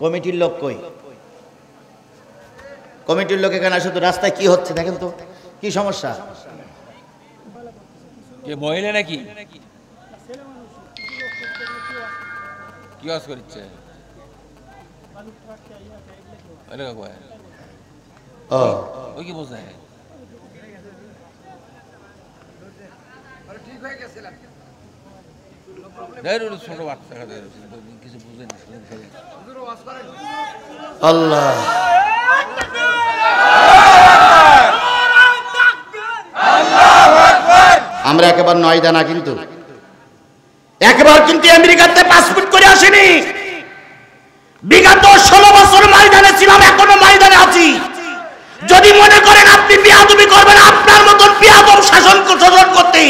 কমিটির লোক কই? কমিটির লোক এখানে আসে তো। রাস্তায় কি হচ্ছে দেখেন তো, কি সমস্যা? কে মহিলা নাকি কি ওয়াজ করছে? ও কি বোঝায়? ছোট বাচ্চা কিছু বুঝে না। আল্লাহ আমরা একেবারে নয়দা না, কিন্তু একবার কিন্তু আমেরিকাতে পাসপোর্ট করে আসেনি। বিগত 16 বছর ময়দানে ছিলাম, এখনো ময়দানে আছি। যদি মনে করেন আপনি বিয়াদবি করবেন, আপনার মতন বিয়াদব শাসন করতে,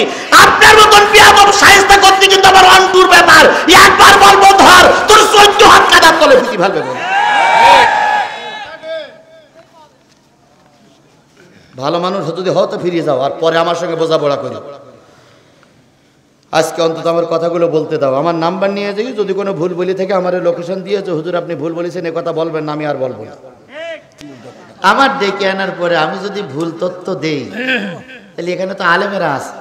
আপনার মতন বিয়াদব শায়েস্তা করতে কিন্তু আমার অন্টুর ব্যাপার। একবার বলবো ধর, তোর 14 হাত কাদার তলে পিটি ফেলবে। ভালো মানুষ যদি হও তো ফিরে যাও, আর পরে আমার সঙ্গে বোঝাপড়া করি। আজকে অন্তত আমার কথাগুলো বলতে দাও। আমার নাম্বার নিয়ে যাই, যদি কোনো ভুল বলি থেকে আমার লোকেশন দিয়েছে, হুজুর আপনি ভুল বলেছেন, এ কথা বলবেন না, আমি আর বলবো না। আমার ডেকে আনার পরে আমি যদি ভুল তথ্য দেই, তাহলে এখানে তো আলেমেরা আছে,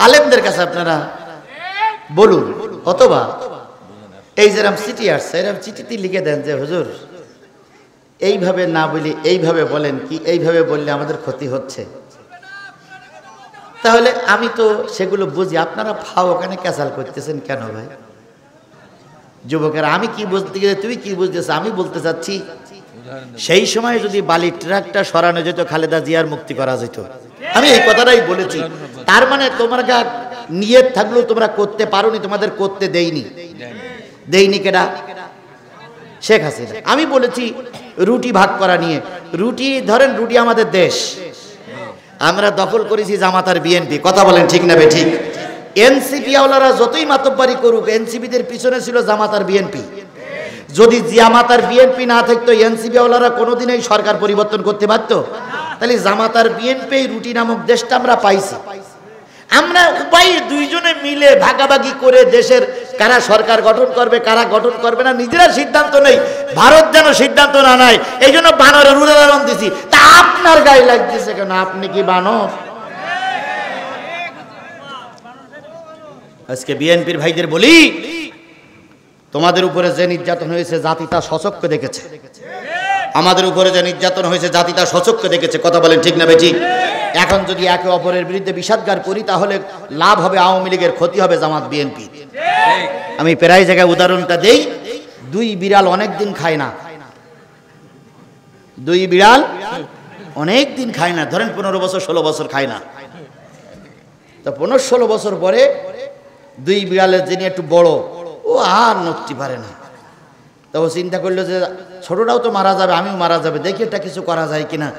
আলেমদের কাছে আপনারা বলুন। অথবা এই যেরকম চিঠি আসছে, এরকম চিঠিতে লিখে দেন যে হুজুর এইভাবে না বলি এইভাবে বলেন, কি এইভাবে বললে আমাদের ক্ষতি হচ্ছে। তাহলে আমি তো সেগুলো বুঝি, আপনারা ফাও ওখানে ক্যাসাল করতেছেন কেন ভাই? যুবকেরা, আমি কি বুঝতে গেলে তুই কি বুঝতেছ? আমি বলতে চাচ্ছি, সেই সময় যদি বালির ট্রাকটা সরানো যেত, খালেদা জিয়ার মুক্তি করা যেত। আমি এই কথাটাই বলেছি। তার মানে তোমার গা নিয়ত থাকলেও তোমরা করতে পারোনি, তোমাদের করতে দেইনি কেডা? শেখ হাসিনা। আমি বলেছি রুটি ভাগ করা নিয়ে, রুটি ধরেন, রুটি আমাদের দেশ, আমরা দখল করেছি জামাত আর বিএনপি। কথা বলেন ঠিক না বেঠিক? এনসিপি ওয়ালারা যতই মাতব্বারি করুক, এনসিপিদের পিছনে ছিল জামাত আর বিএনপি। যদি জামাত আর বিএনপি না থাকতো, এনসিপি ওয়ালারা কোনোদিনই সরকার পরিবর্তন করতে পারতো? তাহলে জামাত আর বিএনপি রুটি নামক দেশটা আমরা পাইছি। আমরা উভয় দুইজনে মিলে ভাগাভাগি করে দেশের কারা সরকার গঠন করবে, কারা গঠন করবে না, নিজেরা সিদ্ধান্ত নেই। ভারত যেন সিদ্ধান্ত না নেয়, এই জন্য বানরের উদাহরণ দিছি। তা আপনার গায়ে লাগতেছে কেন? আপনি কি বানর? আজকে বিএনপির ভাইদের বলি, তোমাদের উপরে যে নির্যাতন হয়েছে জাতি তা সচক্ষে দেখেছে। আমাদের উপরে যে নির্যাতন হয়েছে জাতি তা সচক্ষে দেখেছে। কথা বলেন ঠিক না বেঠিক? এখন যদি একে অপরের বিরুদ্ধে বিষাদগার করি, তাহলে লাভ হবে আওয়ামী লীগের, ক্ষতি হবে জামাত বিএনপি। আমি প্রায় জায়গায় উদাহরণটা দেই। দুই বিড়াল অনেক দিন খায় না, দুই বিড়াল অনেক দিন খায় না, ধরেন 15 বছর 16 বছর খায় না। তো 15-16 বছর পরে দুই বিড়ালের যিনি একটু বড়, ও আর নড়তে পারে না। তো ও চিন্তা করলো যে ছোটটাও তো মারা যাবে, আমিও মারা যাবে, দেখি এটা কিছু করা যায় কিনা।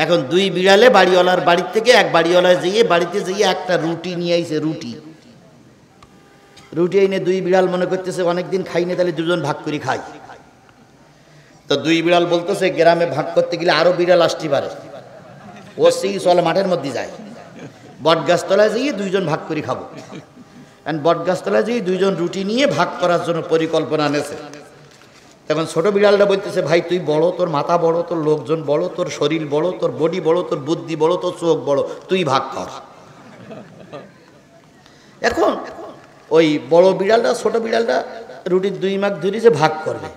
এখন দুই বিড়ালে বাড়িওয়ালার বাড়ির থেকে এক বাড়িওয়ালায় বাড়িতে যেয়ে একটা রুটি নিয়ে আইছে। রুটি এনে দুই বিড়াল মনে করতেছে অনেকদিন খাইনি, তাহলে দুজন ভাগ করে খাই। তো দুই বিড়াল বলতেছে গ্রামে ভাগ করতে গেলে আরো বিড়াল আসতে পারে, ও সেই চলে মাঠের মধ্যে যায়, বট গাছতলায় যেয়ে দুইজন ভাগ করে খাবো। বট গাছতলায় যেয়ে দুইজন রুটি নিয়ে ভাগ করার জন্য পরিকল্পনা নেছে। তখন ছোট বিড়ালটা বলতেছে, ভাই তুই বড়, তোর মাথা বড়, তোর লোকজন বড়, তোর শরীর বড়, তোর বডি বড়, তোর বুদ্ধি বড়, তোর চোখ বড়, তুই ভাগ কর। এখন ওই বড় বিড়ালটা ছোট বিড়ালটা রুটির 2 ভাগ ধরেছে, ভাগ করবে।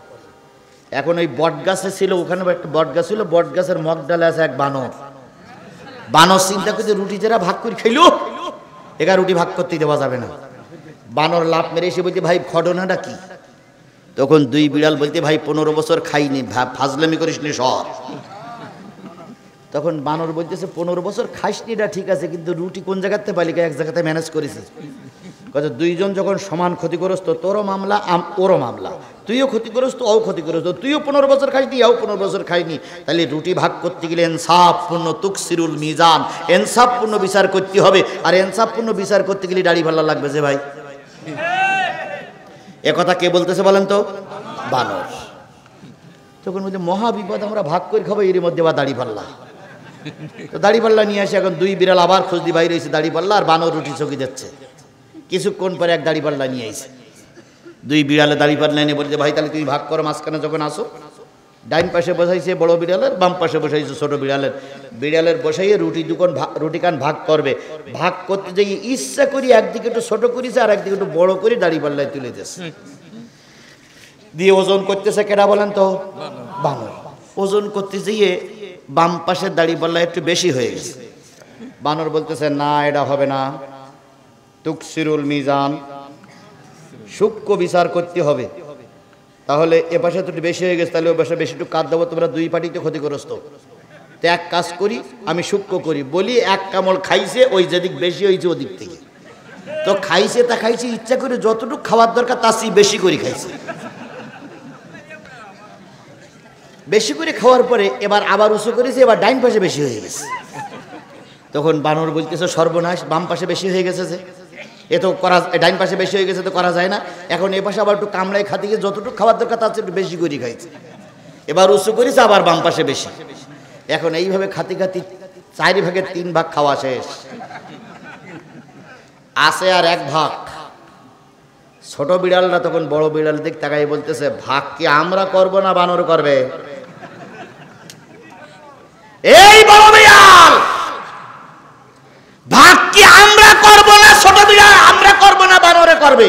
এখন ওই বট গাছে ছিল, ওখানে একটা বট গাছ ছিল, বট গাছের মগ ডালে আছে এক বানর। চিন্তা করতে রুটি যারা ভাগ করে খাইল, একা রুটি ভাগ করতে দেওয়া যাবে না। বানর লাফ মেরে এসে বলতে, ভাই ঘটনাটা কি? তখন দুই বিড়াল বলতে, ভাই 15 বছর খাইনি, ফাজলামি করিস নি সর। তখন বানর বলতেছে, 15 বছর খাইসনি এটা ঠিক আছে, কিন্তু রুটি কোন জায়গাতে পাইলি? এক জায়গাতে ম্যানেজ করেছি। কথা দুইজন যখন সমান ক্ষতিগ্রস্ত, তোরও মামলা ওরও মামলা, তুইও ক্ষতিগ্রস্ত ও ক্ষতিগ্রস্ত, তুইও 15 বছর খাইনি, ও 15 বছর খাইনি, তাহলে রুটি ভাগ করতে গেলে ইনসাফপূর্ণ তুকসিরুল মিজান, ইনসাফপূর্ণ বিচার করতে হবে। আর ইনসাফপূর্ণ বিচার করতে গেলে দাড়ি ভাল্লা লাগবে যে ভাই। একথা কে বলতেছে বলেন তো? বানর। তখন বলছে মহা বিপদ, আমরা ভাগ করে খাবো, এর মধ্যে বা দাড়ি পাল্লা। তো দাড়ি পাল্লা নিয়ে আসে, এখন দুই বিড়াল আবার খোঁজ দিয়ে বাইরে এসে দাড়ি পাল্লা, আর বানর রুটি চকি দিচ্ছে। কিছুক্ষণ পরে এক দাড়ি পাল্লা নিয়ে আইছে। দুই বিড়ালে দাঁড়িয়ে পার লাইনে বলছে ভাই তাহলে তুমি ভাগ করো, মাঝখানে যখন আসো ডাইন পাশে বসাইছে বড় বিড়ালের, বাম পাশে বসাইছে ছোট বিড়ালের। বিড়ালের বসাইয়ে রুটি কান ভাগ করবে। ভাগ করতে যাই ইচ্ছা করি একদিকে একটু ছোট করেছে আর একদিকে একটু বড় করে দাঁড়িয়ে পাল্লায় তুলে দিয়েছে, দিয়ে ওজন করতেছে। কেডা বলেন তো? বানর। ওজন করতে গিয়ে বাম পাশের দাঁড়িয়ে পাল্লায় একটু বেশি হয়ে গেছে। বানর বলতেছে না এটা হবে না, তুকসিরুল মিজান, সূক্ষ্ম বিচার করতে হবে। তাহলে এ পাশে তো একটু বেশি হয়ে গেছে, তাহলে ও পাশে বেশি একটু কাজ দেবো, তোমরা দুই পার্টিতে ক্ষতিগ্রস্ত। তো এক কাজ করি, আমি সূক্ষ্ম করি বলি, এক কামড় খাইছে ওই যেদিক বেশি হয়েছে ওদিক থেকে। তো খাইছে তা খাইছে, ইচ্ছা করে যতটুকু খাওয়ার দরকার তার চেয়ে বেশি করে খাইছে। বেশি করে খাওয়ার পরে এবার আবার উঁচু করেছে, এবার ডাইন পাশে বেশি হয়ে গেছে। তখন বানর বলতেছে সর্বনাশ, বাম পাশে বেশি হয়ে গেছে যে, এ তো করা, ডাইন পাশে বেশি হয়ে গেছে তো করা যায় না। এখন এ পাশে আবার একটু কামড়ায় খাতে গিয়ে যতটুকু খাওয়ার দরকার তার চেয়ে একটু বেশি করে খাইছে। এবার উঁচু করেছে, আবার বাম পাশে বেশি। এখন এইভাবে খাতি খাতি 4 ভাগের 3 ভাগ খাওয়া শেষ, আছে আর 1 ভাগ। ছোট বিড়ালরা তখন বড় বিড়াল দিক তাকাই বলতেছে ভাগ কি আমরা করব না বানর করবে? এই বড় বিড়াল, ভাগ কি আমরা করব না ছোট বিড়াল আমরা করব না বানরে করবে?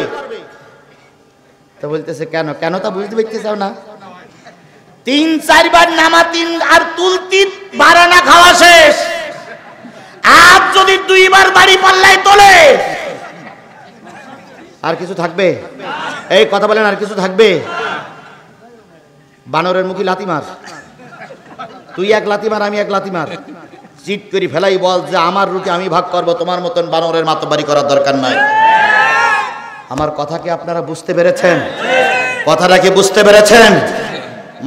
তো বলতেছে কেন কেন তা বুঝতে পারতে চাও না? 3-4 বার নামা 3 আর তুলতি বারানা খাওয়া শেষ। আর যদি 2 বার বাড়ি পাল্লাই তোলে আর কিছু থাকবে? এই কথা বলেন, আর কিছু থাকবে? বানরের মুখে লাথি মার, তুই 1 লাথি মার, আমি 1 লাথি মার, চিট করে ফেলাই, বল যে আমার রুটি আমি ভাগ করব, তোমার মতন বানরের মাতবাড়ি করার দরকার নাই। আমার কথা কি আপনারা বুঝতে পেরেছেন? কথাটা কি বুঝতে পেরেছেন?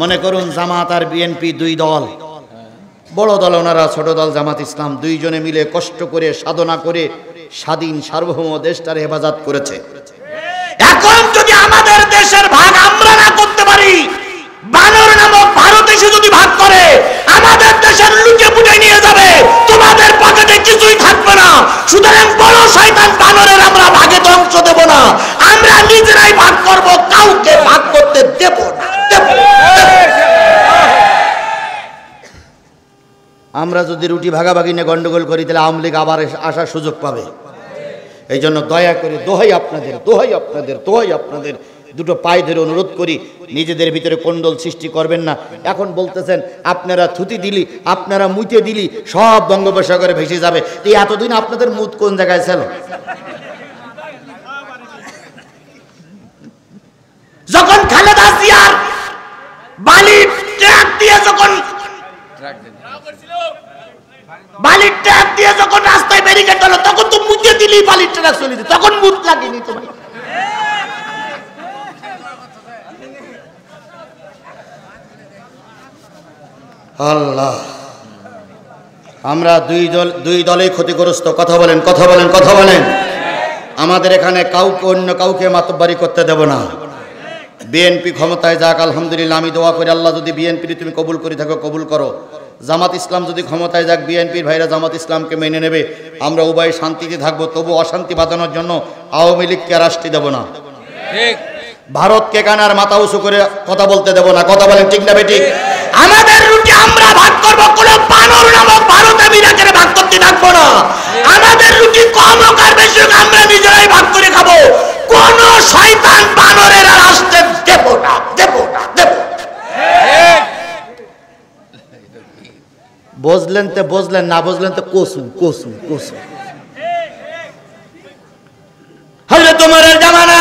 মনে করুন জামাত আর বিএনপি 2 দল, বড় দল ওনারা, ছোট দল জামাত ইসলাম, 2 জনে মিলে কষ্ট করে সাধনা করে স্বাধীন সার্বভৌম দেশটার হেফাজত করেছে। এখন যদি আমাদের দেশের ভাগ আমরা না করতে পারি, বানর নামক ভারত এসে যদি ভাগ করে আমাদের দেশের লুটে পুটে নিয়ে যাবে, তোমাদের পকেটে কিছুই থাকবে না। সুতরাং বড় শয়তান বানরের আমরা ভাগে তো অংশ দেব না, আমরা নিজেরাই ভাগ করব, কাউকে ভাগ করতে দেব না। আমরা যদি রুটি ভাগাভাগি নিয়ে গন্ডগোল করি তাহলে আওয়ামী লীগ আবার আসার সুযোগ পাবে। এই জন্য দয়া করে দোহাই আপনাদের দুটো পায়ে ধরে অনুরোধ করি, নিজেদের ভিতরে কোন্দল সৃষ্টি করবেন না। এখন বলতেছেন আপনারা থুতি দিলি, আপনারা মুইতে দিলি, সব বঙ্গোপসাগরে ভেসে যাবে। এই এতদিন আপনাদের মুত কোন জায়গায় ছিল? যখন খালেদা জিয়ার বালির ট্রাক দিয়ে যখন রাস্তায় ব্যারিকেড হলো, তখন তো মুতে দিলি বালির ট্রাক চলে যেত, তখন মুত লাগেনি তোমার। আল্লাহ, আমরা দুই দলেই ক্ষতিগ্রস্ত। কথা বলেন। আমাদের এখানে কাউকে অন্য কাউকে মাতব্বারি করতে দেব না। বিএনপি ক্ষমতায় যাক, আলহামদুলিল্লাহ, আমি দোয়া করি আল্লাহ যদি বিএনপি তুমি কবুল করে থাকো কবুল করো। জামাত ইসলাম যদি ক্ষমতায় যাক, বিএনপির ভাইরা জামাত ইসলামকে মেনে নেবে, আমরা উভয় শান্তিতে থাকবো। তবু অশান্তি বাঁধানোর জন্য আওয়ামী লীগকে রাষ্ট্রী দেব না, ভারতকে কানার মাথা উঁচু করে কথা বলতে দেব না। কথা বলেন ঠিক না বেঠিক? আমাদের রুটি আমরা ভাগ করবো, কোন বানর নামক ভারতে বিরাটের ভাগ করতে থাকবো না। আমাদের রুটি কম হোক আর বেশি হোক আমরা নিজেরাই ভাগ করে খাবো, কোন শয়তান বানরের রাষ্ট্রে দেব না। বুঝলেন, না বুঝলেন তো কসু। হযরত ওমরের জামানা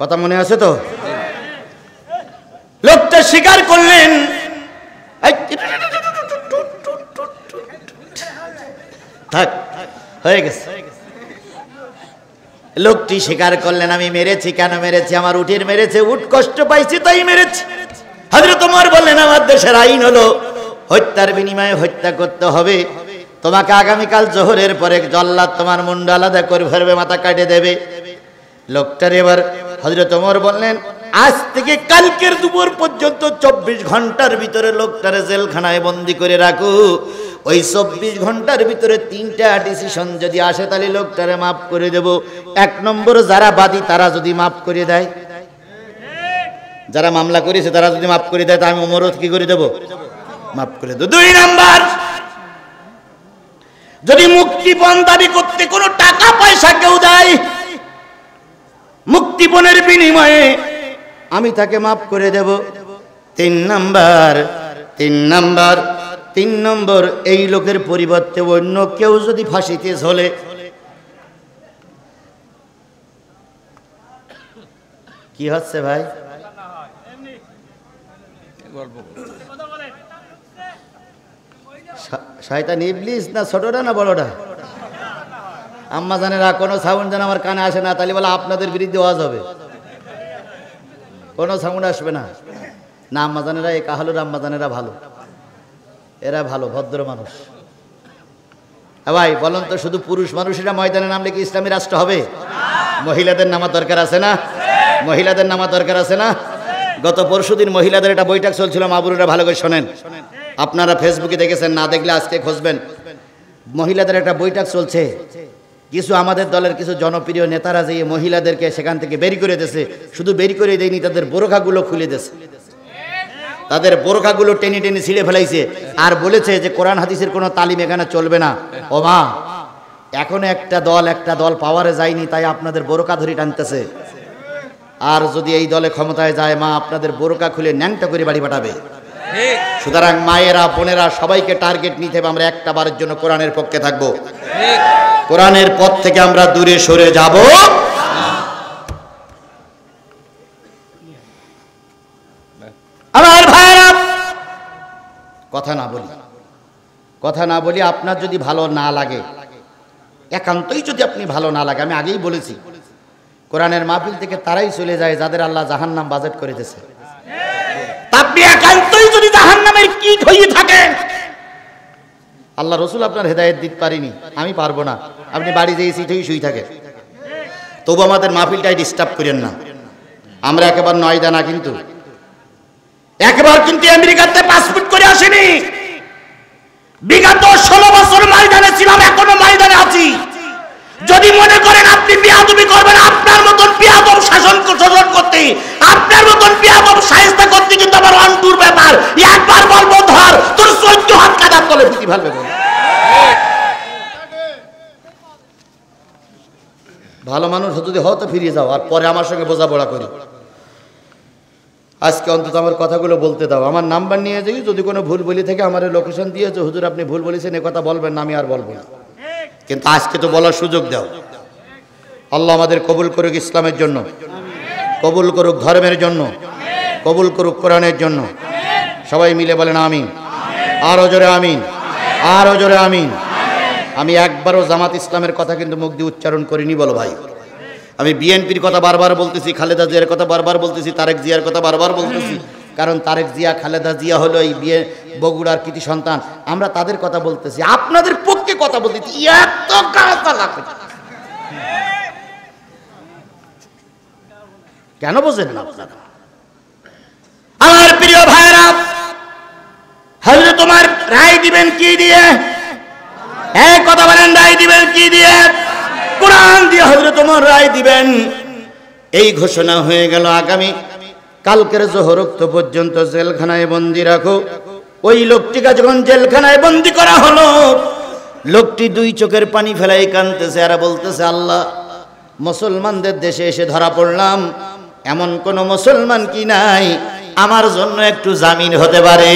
কথা মনে আছে তো? লোকটা স্বীকার করলেন, থাক হয়ে গেছে। লোকটি স্বীকার করলেন আমি মেরেছি। কেন মেরেছি? আমার উটের মেরেছে, উট কষ্ট পাইছি তাই মেরেছি। হযরত ওমর বললেন আমার দেশের আইন হলো হত্যার বিনিময়ে হত্যা করতে হবে। তোমাকে আগামীকাল জোহরের পরে জল্লাদ তোমার মুন্ড আলাদা করে ফেলবে, মাথা কাটে দেবে। লোকটার এবার হযরত ওমর বললেন আজ থেকে কালকের দুপুর পর্যন্ত 24 ঘন্টার ভিতরে লোকটারে জেলখানায় বন্দি করে রাখো। ওই 24 ঘন্টার ভিতরে 3টা ডিসিশন যদি আসে তাহলে লোকটারে মাফ করে দেব। 1 নম্বর যারা বাদী তারা যদি মাফ করে দেয়, যারা মামলা করেছে তারা যদি মাফ করে দেয় তা আমি ওমরও কি করে দেব, মাফ করে দেব। 2 নাম্বার, যদি মুক্তিপণ দাবি করতে কোনো টাকা পয়সা কেউ দেয়, মুক্তিপণের বিনিময়ে আমি তাকে মাফ করে দেব। 3 নম্বর এই লোকের পরিবর্তে অন্য কেউ যদি ফাঁসিতে ঝোলে, কি হচ্ছে ভাই? গল্প শয়তান ইবলিস না ছোটটা না বড়টা? আম্মা জানেরা কোনো সাউন্ড যেন আমার কানে আসে না, তাহলে বলে আপনাদের বিরুদ্ধে আওয়াজ হবে। কোনো সাউন্ড আসবে না। না আম্মা জানেরা, এই কাহালুর আম্মা জানেরা ভালো, এরা ভালো ভদ্র মানুষ। ভাই বলুন তো, শুধু পুরুষ মানুষেরা ময়দানে নামলে কি ইসলামী রাষ্ট্র হবে? মহিলাদের নামা দরকার আছে না? মহিলাদের নামা দরকার আছে না? গত পরশুদিন মহিলাদের একটা বৈঠক চলছিল, মাবুরুরা ভালো করে শোনেন, আপনারা ফেসবুকে দেখেছেন, না দেখলে আজকে খুঁজবেন। মহিলাদের একটা বৈঠক চলছে, কিছু আমাদের দলের কিছু জনপ্রিয় নেতারা যে মহিলাদেরকে সেখান থেকে বের করে দিয়েছে, শুধু বের করে দেয়নি, তাদের বোরখাগুলো খুলে দিয়েছে, তাদের বোরখাগুলো টেনে টেনে ছিঁড়ে ফেলাইছে, আর বলেছে যে কোরআন হাদিসের কোনো তালিম এখানে চলবে না। ও মা, এখনো একটা দল পাওয়ারে যায়নি, তাই আপনাদের বোরকা ধরে টানতেছে। আর যদি এই দলে ক্ষমতায় যায়, মা আপনাদের বোরকা খুলে ন্যাংটা করে বাড়ি পাঠাবে। সুতরাং মায়েরা বোনেরা সবাইকে টার্গেট নিতে হবে, আমরা একটা বারের জন্য কোরআনের পক্ষে থাকবো, কোরআনের পথ থেকে আমরা দূরে সরে যাব। আমার ভাইরা, কথা না বলি আপনার যদি ভালো না লাগে, একান্তই যদি আপনি ভালো না লাগে, আমি আগেই বলেছি কোরআনের মাহফিল থেকে তারাই চলে যায় যাদের আল্লাহ জাহান্নাম বাজেট করে দিয়েছে। আপনি একান্তই যদি জাহান্নামের কীট হয়ে থাকেন, আল্লাহ রসুল আপনার হেদায়েত দিতে পারিনি, আমি পারবো না, আপনি বাড়ি যেয়ে সিট হয়ে শুয়ে থাকেন, তবু আমাদের মাহফিলটাই ডিস্টার্ব করেন না। আমরা একেবারে নয়দা না, কিন্তু একবার কিন্তু আমেরিকাতে পাসপোর্ট করে আসেনি। বিগত 16 বছর ময়দানে ছিলাম, এখনো ময়দানে আছি। যদি মনে করেন আপনি বিয়াদবি করবেন, আপনার মতন বিয়াদব শাসন করতে, আপনার মতন বিয়াদব শায়েস্তা করতে কিন্তু আমার অন্টুর ব্যাপার। একবার বলবো ধর, তোর 14 হাত কাদার তলে পুঁতি ফেলবে। ভালো মানুষ যদি হতো ফিরিয়ে যাও, আর পরে আমার সঙ্গে বোঝাপড়া করি। আজকে অন্তত আমার কথাগুলো বলতে দাও, আমার নাম্বার নিয়ে যাই, যদি কোনো ভুল বলি থেকে আমার লোকেশন দিয়েছে, হুজুর আপনি ভুল বলেছেন, এ কথা বলবেন না, আমি আর বলবো না। কিন্তু আজকে তো বলার সুযোগ দাও। আল্লাহ আমাদের কবুল করুক ইসলামের জন্য, কবুল করুক ধর্মের জন্য, কবুল করুক কোরআনের জন্য। সবাই মিলে বলেন আমিন। আরো জোরে আমিন, আরো জোরে আমিন। আমি একবারও জামাত ইসলামের কথা কিন্তু মুখ দিয়ে উচ্চারণ করিনি, বলো ভাই। আমি বিএনপির কথা বারবার বলতেছি, খালেদা জিয়ার কথা বারবার বলতেছি, তারেক জিয়ার কথা বারবার বলতেছি, কারণ তারেক জিয়া খালেদা জিয়া হলো এই বগুড়ার কৃতি সন্তান। আমরা তাদের কথা বলতেছি, আপনাদের পক্ষে কথা বলতেছি। এত কেন বোঝেন না আপনারা? আমার প্রিয় ভাইরা, হযরত তোমার রায় দিবেন কি দিয়ে? এক কথা বলেন, রায় দিবেন কি দিয়ে? কোরআন দিয়ে হযরত ওমর রায় দিবেন। এই ঘোষণা হয়ে গেল, আগামী কালকের জোহরক্ত পর্যন্ত জেলখানায় বন্দি রাখো। ওই লোকটিকে যখন জেলখানায় বন্দি করা হলো, লোকটি 2 চোখের পানি ফেলাই কাঁদতেছে আর বলতেছে, আল্লাহ, মুসলমানদের দেশে এসে ধরা পড়লাম, এমন কোন মুসলমান কি নাই আমার জন্য একটু জামিন হতে পারে?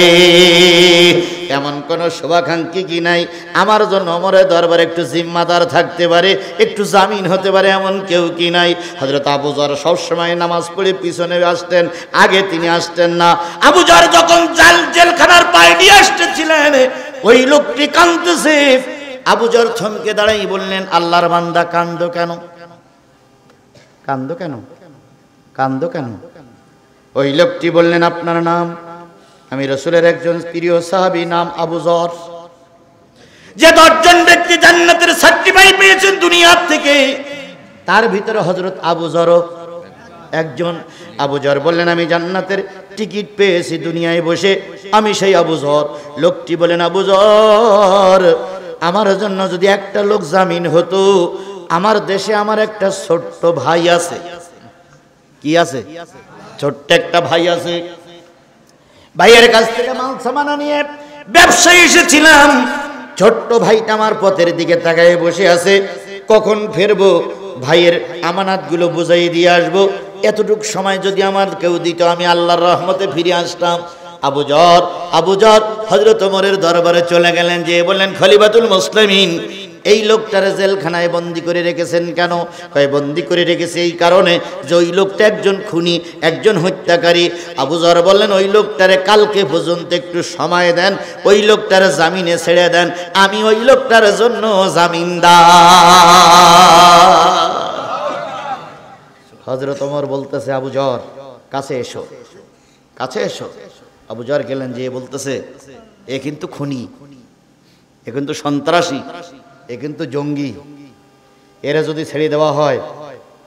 এমন কোন শুভাকাঙ্ক্ষী কি নাই আমার জন্য ওমরের দরবারে একটু জিম্মাদার থাকতে পারে, একটু জামিন হতে পারে? এমন কেউ কি নাই? হযরত আবু যর সবসময় নামাজ পড়ে পিছনে আসতেন, আগে তিনি আসতেন না। আবু যর যখন জেলখানার পায়ে নিয়ে আসতেছিলেন, ওই লোকটি কাঁদতেছে। আবু যর থমকে দাঁড়াই বললেন, আল্লাহর বান্দা, কান্দো কেন? কান্দো কেন? কান্দো কেন? ওই লোকটি বললেন, আপনার নাম? আমি রাসূলের একজন প্রিয় সাহাবী, নাম আবু যর। যে 10 জন ব্যক্তি জান্নাতের সার্টিফিকেট পেয়েছেন দুনিয়ার থেকে, তার ভিতরে হযরত আবু যর একজন। আবু যর বললেন, আমি জান্নাতের টিকিট পেয়েছি দুনিয়ায় বসে, আমি সেই আবু যর। লোকটি বলেন, আবু যর, আমার জন্য যদি একটা লোক জামিন হতো। আমার দেশে আমার একটা ছোট্ট ভাই আছে। কি আছে? ছোট্ট একটা ভাই আছে। ভাইয়ের কাছ থেকে মাল সামানা নিয়ে ব্যবসায়ী এসেছিলাম। ছোট্ট ভাইটা আমার পথের দিকে তাকায় বসে আছে, কখন ফিরবো, ভাইয়ের আমানাতগুলো বুঝাই দিয়ে আসবো। এতটুক সময় যদি আমার কেউ দিত, আমি আল্লাহর রহমতে ফিরে আসতাম। আবু যর হযরত ওমরের দরবারে চলে গেলেন, যে বললেন, খলিফাতুল মুসলিমিন, এই লোকটারে জেলখানায় বন্দি করে রেখেছেন কেন? কয়, বন্দি করে রেখেছে এই কারণে যে ওই লোকটা একজন খুনি, একজন হত্যাকারী। আবু যর বললেন, ওই লোকটারে কালকে পর্যন্ত একটু সময় দেন, ওই লোকটারে জামিনে ছেড়ে দেন, আমি ওই লোকটার জন্য জামিনদার। হযরত ওমর বলতেছে, আবু যর কাছে এসো, কাছে এসো। আবু যর গেলেন, যে বলতেছে, এ কিন্তু খুনি, এ কিন্তু সন্ত্রাসী, এ কিন্তু জঙ্গি, এরা যদি ছেড়ে দেওয়া হয়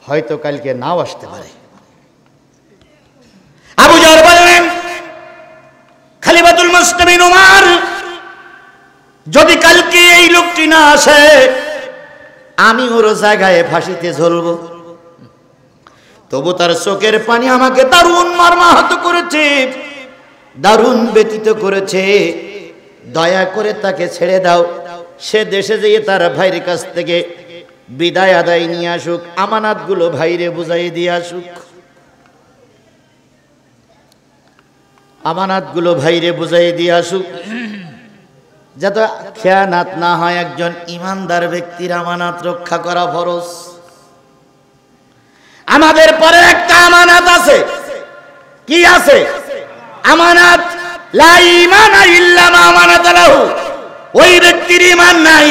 হয়তো কালকে নাও আসতে পারে। আবু যর বললেন, খলিফাতুল মুসলিমিন ওমর, যদি কালকে এই লোকটি না আসে, আমি ওর জায়গায় ফাঁসিতে ঝুলবো। তবু তার চোখের পানি আমাকে দারুণ মর্মাহত করেছে, দারুণ ব্যতীত করেছে। দয়া করে তাকে ছেড়ে দাও, সে দেশে যেয়ে তার ভাইয়ের কাছ থেকে বিদায় আদায় নিয়ে আসুক, আমানাতগুলো ভাইরে বুঝাই দিয়ে আসুক, আমানাতগুলো ভাইরে বুঝাই দিয়ে আসুক, যাতে খেয়ানাত না হয়। একজন ইমানদার ব্যক্তির আমানাত রক্ষা করা ফরজ। আমাদের পরে একটা আমানাত আছে। কি আছে? আমানাত লা ঈমানা ইল্লা মা আমানাত লাহু। ওই ব্যক্তির ঈমান নাই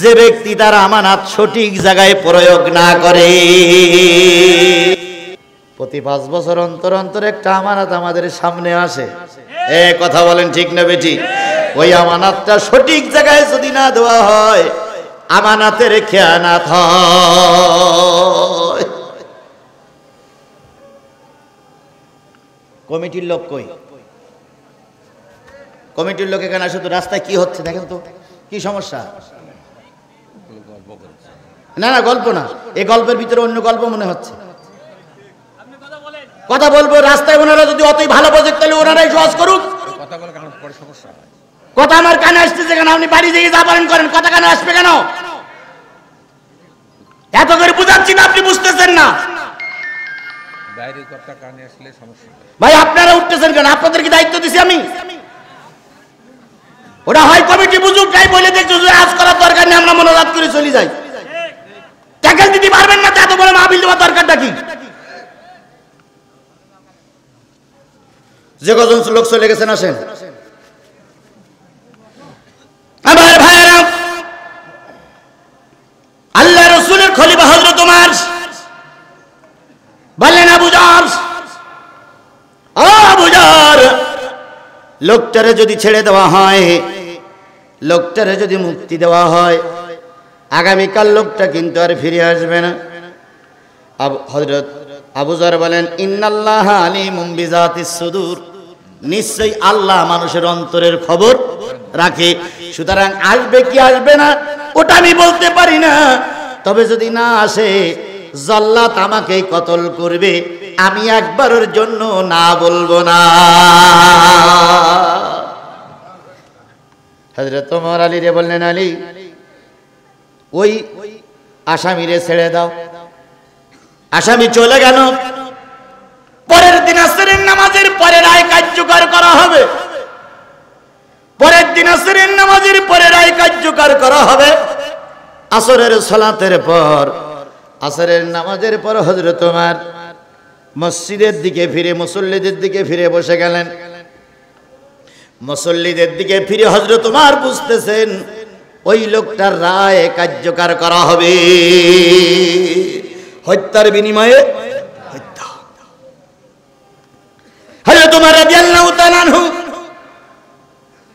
যে ব্যক্তি তার আমানাত সঠিক জায়গায় প্রয়োগ না করে। প্রতি 5 বছর অন্তর অন্তর একটা আমানাত আমাদের সামনে আসে। এ কথা বলেন, ঠিক না বেটি? ওই আমানাতটা সঠিক জায়গায় যদি না দেওয়া হয়, আমানাতের খেয়ানাত হয়। কমিটির লোক কই? কমিটির লোক এখানে আসে তো। রাস্তায় কি হচ্ছে দেখেন তো, কি সমস্যা? না না, গল্প না, এই গল্পের ভিতরে অন্য গল্প মনে হচ্ছে। কথা বলবো, রাস্তায় ওনারা যদি অতই ভালো বোঝে তাহলে ওনারাই সহজ করুক। কথা আমার কানে আসতেছে কেন? আপনি বাড়ি যেয়ে যা পারেন করেন, কথা কানে আসবে কেন? এত করে বুঝাচ্ছি না, আপনি বুঝতেছেন না। ভাই আপনারা উঠতেছেন কেন? আপনাদের কি দায়িত্ব দিছি আমি? ওরা হয় কমিটি বুঝুক, তাই বলে দেখছো আজ করার দরকার নেই, আমরা মনোজাত করে চলে যাই। ট্যাকেল দিতে পারবেন না, এত বড় মাহফিল দেওয়ার দরকারটা কি? যে কজন লোক চলে গেছেন আসেন। আমার ভাইয়েরা, আল্লাহ রাসূলের খলিফা হযরত ওমর বললেন, আবু যর, ও আবু যর, লোকটারে যদি ছেড়ে দেওয়া হয়, লোকটারে যদি মুক্তি দেওয়া হয়, আগামীকাল লোকটা কিন্তু আর ফিরে আসবে না। হযরত আবু যর বলেন, ইন্নাল্লাহা আলিমুম বিযাতিস সুদূর, নিশ্চয়ই আল্লাহ মানুষের অন্তরের খবর রাখে। সুতরাং আসবে কি আসবে না ওটা আমি বলতে পারি না, তবে যদি না আসে জাল্লাত আমাকেই কতল করবে, আমি একবারের জন্য না বলবো না। হযরত ওমর আলীরে বললেন, আলী, ওই আসামিরে ছেড়ে দাও। আসামি চলে গেল। পরের দিন আসরের নামাজের পরে রায় কার্যকর করা হবে। পরের দিন আসরের নামাজের পরে রায় কার্যকর করা হবে। আসরের সালাতের পর, আসরের নামাজের পর হযরত ওমর মসজিদের দিকে ফিরে, মুসল্লিদের দিকে ফিরে বসে গেলেন। মুসল্লিদের দিকে ফিরে হযরত ওমর বুঝতেছেন ওই লোকটার রায় কার্যকর করা হবে, হত্যার বিনিময়ে হত্যা। হযরত ওমর রাদিয়াল্লাহু তাআলা আনহু,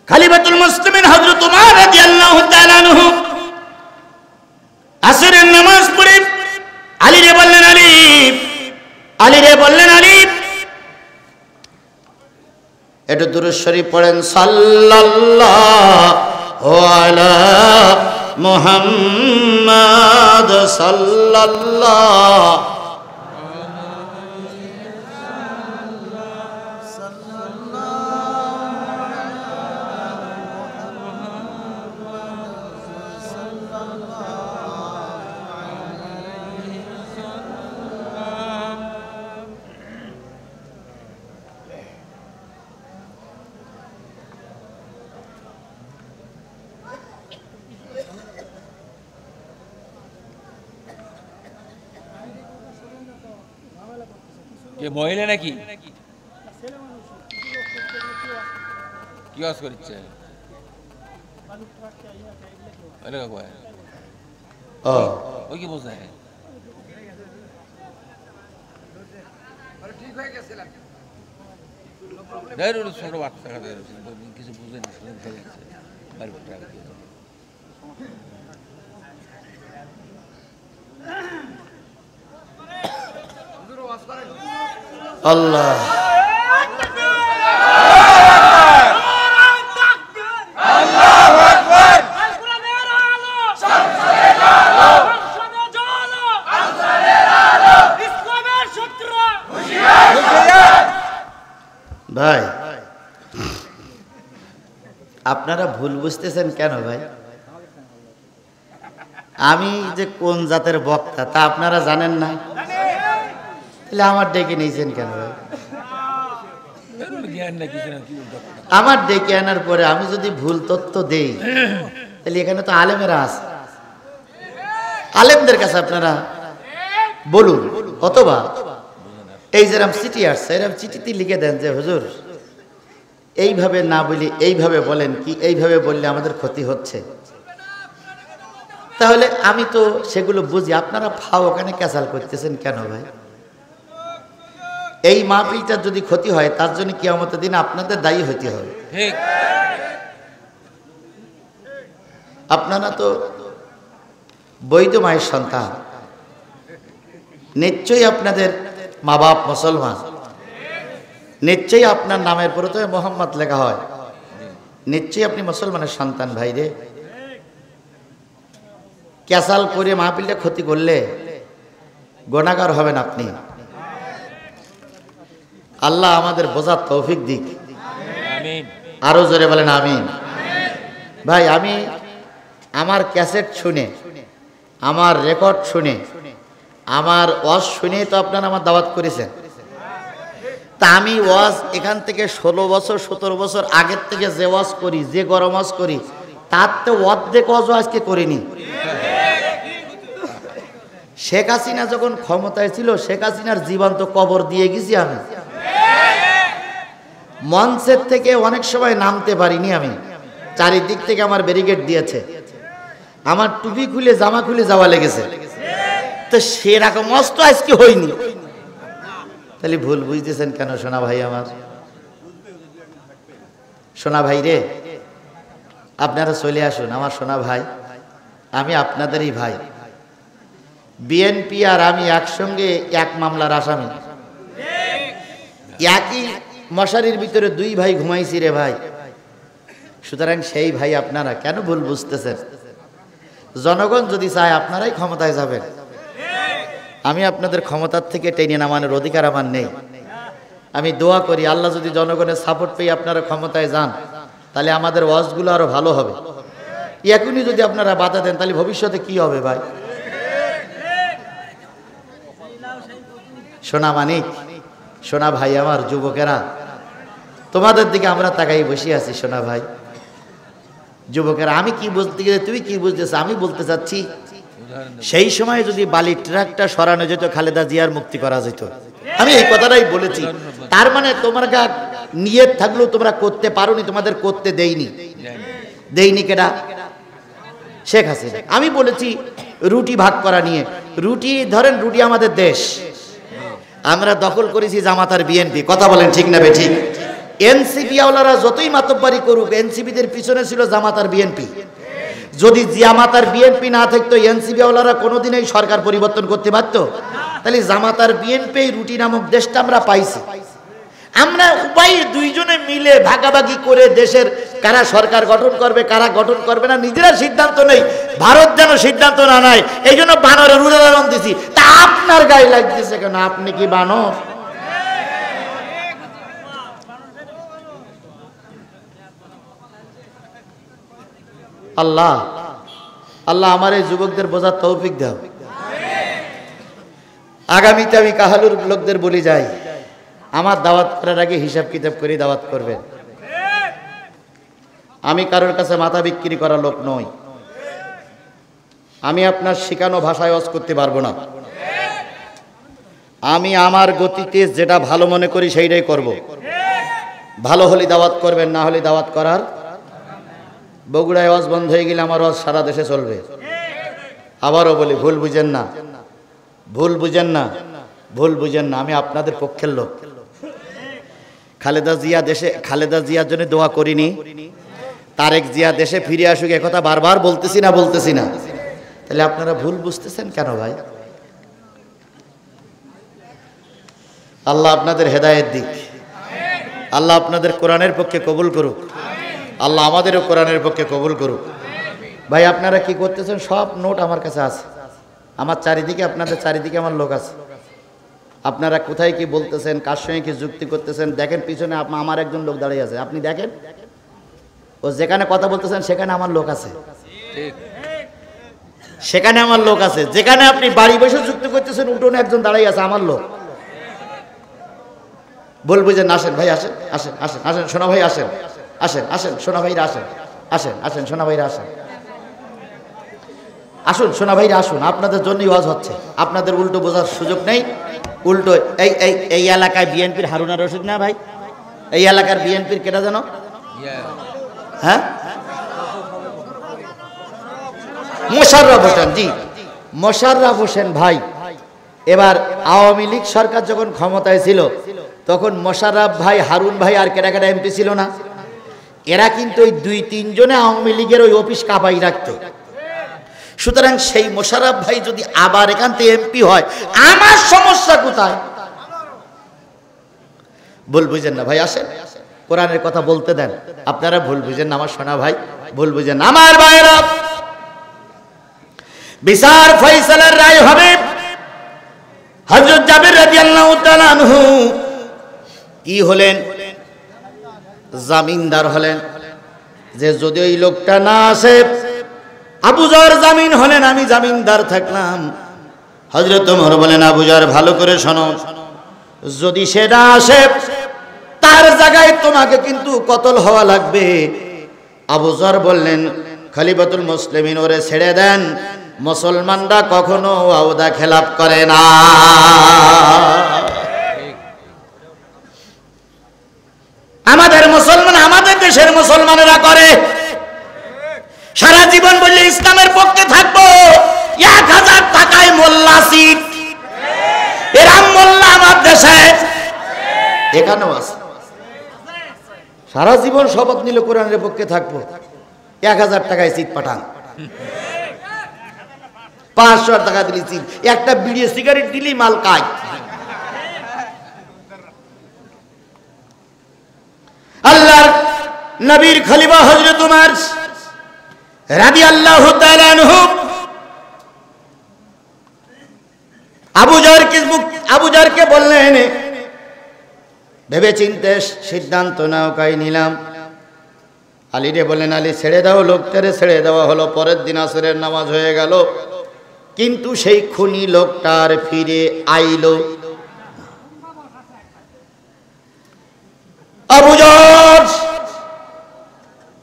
খলিফাতুল মুসলিমিন হযরত ওমর রাদিয়াল্লাহু তাআলা আনহু আসরের নামাজ পড়ে আলীরে বললেন, আলী, আলীরে বললেন, আলী, একটু দুরূদ শরীফ পড়েন, সাল্লাল্লাহু আলা মুহাম্মাদ সাল্লাল্লাহু। কে মহিলা নাকি কি ওয়াজ করছে? ওই কি বোঝে ছোট বাচ্চা কিছু বুঝে না, আল্লাহ ভাই, আপনারা ভুল বুঝতেছেন কেন ভাই? আমি যে কোন জাতের বক্তা তা আপনারা জানেন না, তাহলে আমার ডেকে নিয়েছেন কেন ভাই? আমার ডেকে আনার পরে আমি যদি ভুল তথ্য দেই, তাহলে এখানে তো আলেমেরা আছে, আলেমদের কাছে আপনারা বলুন, অথবা এই যেরকম চিঠি আসছে এরকম চিঠিতে লিখে দেন যে হুজুর এইভাবে না বলি এইভাবে বলেন, কি এইভাবে বললে আমাদের ক্ষতি হচ্ছে। তাহলে আমি তো সেগুলো বুঝি, আপনারা ফাও ওখানে ক্যাসাল করতেছেন কেন ভাই? এই মাহফিলটার যদি ক্ষতি হয় তার জন্য কিয়ামতের দিন আপনাদের দায়ী হতে হবে। আপনারা তো বৈধ মায়ের সন্তান, নিশ্চয়ই আপনাদের মা বাপ মুসলমান, নিশ্চয়ই আপনার নামের প্রথমে মোহাম্মদ লেখা হয়, নিশ্চয়ই আপনি মুসলমানের সন্তান ভাই রে। ক্যাসাল করে মাহফিলটা ক্ষতি করলে গুনাহগার হবেন আপনি। আল্লাহ আমাদের বোঝার তৌফিক দিক, আরো জোরে বলেন আমিন। ভাই, আমি আমার ক্যাসেট শুনে, আমার রেকর্ড শুনে, আমার ওয়াজ শুনে তো আপনারা আমার দাওয়াত করেছেন। তা আমি ওয়াজ এখান থেকে 16 বছর 17 বছর আগের থেকে যে ওয়াজ করি, যে গরম ওয়াজ করি, তার তো অর্ধেক ওয়াজও আজকে করিনি। শেখ হাসিনা যখন ক্ষমতায় ছিল, শেখ হাসিনার জীবন্ত কবর দিয়ে গেছি আমি। মঞ্চের থেকে অনেক সময় নামতে পারিনি আমি, চারিদিক থেকে আমার ব্যারিকেড দিয়েছে, আমার টুপি খুলে জামা খুলে যাওয়া লেগেছে, তো সেরকম মস্ত আজকে হয়নি। তাহলে ভুল বুঝতেছেন কেন সোনা ভাই? আমার সোনা ভাই রে, আপনারা চলে আসুন আমার সোনা ভাই, আমি আপনাদেরই ভাই। বিএনপি আর আমি একসঙ্গে এক মামলার আসামি, একই মশারির ভিতরে দুই ভাই ঘুমাইছি রে ভাই। সুতরাং সেই ভাই আপনারা কেন ভুল বুঝতেছেন? জনগণ যদি চায় আপনারাই ক্ষমতায় যাবেন, আমি আপনাদের ক্ষমতার থেকে টেনে নামানোর অধিকার আমার নেই। আমি দোয়া করি আল্লাহ যদি জনগণের সাপোর্ট পেয়ে আপনারা ক্ষমতায় যান, তাহলে আমাদের ওয়াজগুলো আরো ভালো হবে। এখনই যদি আপনারা বাধা দেন, তাহলে ভবিষ্যতে কি হবে ভাই? সোনা মানিক, সোনা ভাই আমার, যুবকেরা তোমাদের দিকে আমরা তাকাই বসে আছি। সোনা ভাই, যুবকেরা, আমি কি বলতে গেলে তুমি কি বুঝতেছ? আমি বলতে চাচ্ছি সেই সময় যদি বালির ট্রাকটা সরানো যেত, খালেদা জিয়ার মুক্তি করা যেত। আমি এই কথাটাই বলেছি। তার মানে তোমার নিয়ত থাকলেও তোমরা করতে পারোনি, তোমাদের করতে দেইনি কেডা? শেখ হাসিনা। আমি বলেছি রুটি ভাগ করা নিয়ে, রুটি ধরেন, রুটি আমাদের দেশ, আমরা দখল করেছি জামাত আর বিএনপি। কথা বলেন ঠিক না বেঠিক? এনসিপি আওলারা যতই মাতব্বারি করুক, এনসিপিদের পিছনে ছিল জামাত আর বিএনপি। যদি জামাত আর বিএনপি না থাকতো, এনসিপি আওলারা কোনোদিনই সরকার পরিবর্তন করতে পারত? তাহলে জামাত আর বিএনপি রুটি নামক দেশটা আমরা পাইছি। আমরা উভয় দুইজনে মিলে ভাগাভাগি করে দেশের কারা সরকার গঠন করবে কারা গঠন করবে না নিজেরা সিদ্ধান্ত নেই, ভারত যেন সিদ্ধান্ত না নেয়। এই জন্য বানরের উদাহরণ দিছি। তা আপনার গায়ে লাগতেছে কেন? আপনি কি বানর? আল্লাহ আল্লাহ আমার এই যুবকদের বোঝার তৌফিক দাও। আগামীতে আমি কাহালুর লোকদের বলি যাই, আমার দাওয়াত করার আগে হিসাব কিতাব করে দাওয়াত করবেন। আমি কারোর কাছে মাথা বিক্রি করা লোক নই। আমি আপনার শেখানো ভাষায় ওয়াজ করতে পারবো না। আমি আমার গতিতে যেটা ভালো মনে করি সেইটাই করব। ভালো হলে দাওয়াত করবেন, না হলে দাওয়াত করার। বগুড়ায় ওয়াজ বন্ধ হয়ে গেলে আমার ওয়াজ সারা দেশে চলবে। আবারও বলি, ভুল বুঝেন না, ভুল বুঝেন না, ভুল বুঝেন না। আমি আপনাদের পক্ষের লোক। খালেদা জিয়ার জন্য দোয়া করিনি? তারেক জিয়া দেশে ফিরে আসুক একথা বারবার বলতেছি না? তাহলে আপনারা ভুল বুঝতেছেন কেন ভাই? আল্লাহ আপনাদের হেদায়েত দিক। আল্লাহ আপনাদের কোরআনের পক্ষে কবুল করুক। আল্লাহ আমাদেরও কোরআনের পক্ষে কবুল করুক। ভাই আপনারা কি করতেছেন? সব নোট আমার কাছে আছে। আমার চারিদিকে, আপনাদের চারিদিকে আমার লোক আছে। আপনারা কোথায় কি বলতেছেন, কার সঙ্গে কি যুক্তি করতেছেন দেখেন। পিছনে আমার একজন লোক দাঁড়িয়ে আছে, আপনি দেখেন। ও যেখানে কথা বলতেছেন সেখানে আমার লোক আছে, সেখানে আমার লোক আছে। যেখানে আপনি বাড়ি বসে যুক্তি করতেছেন উঠোনে একজন দাঁড়িয়ে আছে, আমার লোক। বলবো যে আসেন ভাই, আসেন আসেন আসেন আসেন সোনা ভাই, আসেন আসেন আসেন সোনা ভাইরা, আসেন আসেন আসেন সোনা ভাইরা, আসেন আসুন সোনা ভাইরা আসুন। আপনাদের জন্যই ওয়াজ হচ্ছে, আপনাদের উল্টো বোঝার সুযোগ নেই। উল্টো এই এলাকায় বিএনপির হারুনা রশিদ না ভাই? এই এলাকার বিএনপির কেটা যেন? হ্যাঁ, মোশাররফ হোসেন। জি, মোশাররফ হোসেন ভাই। এবার আওয়ামী লীগ সরকার যখন ক্ষমতায় ছিল তখন মোশাররফ ভাই, হারুন ভাই আর কেটা কেটা এমপি ছিল না? এরা কিন্তু ওই 2-3 জনে আওয়ামী লীগের ওই অফিস কাঁপাই রাখতো। সুতরাং সেই মোশাররফ ভাই যদি আবার এখান থেকে এমপি হয়, আমার সমস্যা কোথায়? ভুল বুঝেন না ভাই, আসেন কোরআনের কথা বলতে দেন। আপনারা ভুল বুঝেন না আমার সোনা ভাই, ভুল বুঝেন না আমার ভাইরা। বিচার ফয়সালার রায় হবে। হযরত জাবের রাদিয়াল্লাহু তাআলা আনহু কি হলেন? জামিনদার হলেন। যে যদি ওই লোকটা না আসে, আবু যর জামিন হলেন, আমি জামিনদার থাকলাম। হযরত ওমর বলেন, আবু যর ভালো করে শোনো, যদি সে না আসে তার জায়গায় তোমাকে কিন্তু কতল হওয়া লাগবে। আবু যর বললেন, খলিফাতুল মুসলিমিন, ওরে ছেড়ে দেন, মুসলমানরা কখনো ওয়াদা খেলাপ করে না। আমাদের মুসলমান, আমাদের দেশের মুসলমানেরা করে। সারা জীবন বললে ইসলামের পক্ষে থাকবো, 1000 টাকায় মোল্লা সিট। এরাম মোল্লা আমার দেশে এখানেও আছে। সারা জীবন শপথ নিল কোরআনের পক্ষে থাকবো, 1000 টাকায় সিট পাঠান। 500 টাকা দিলি সিট, একটা বিড়ি সিগারেট দিলি মাল কাজ। আল্লাহর নবীর খলিফা হযরত উমর রাদিয়াল্লাহু তাআলা আনহু আবু যরকে বললেন, ভেবে চিন্তে সিদ্ধান্ত নাও, কাই নিলাম। আলীরে বললেন, আলী ছেড়ে দাও, লোকটারে ছেড়ে দেওয়া হলো। পরের দিন আসরের নামাজ হয়ে গেল, কিন্তু সেই খুনি লোকটার ফিরে আইলো। আবু যর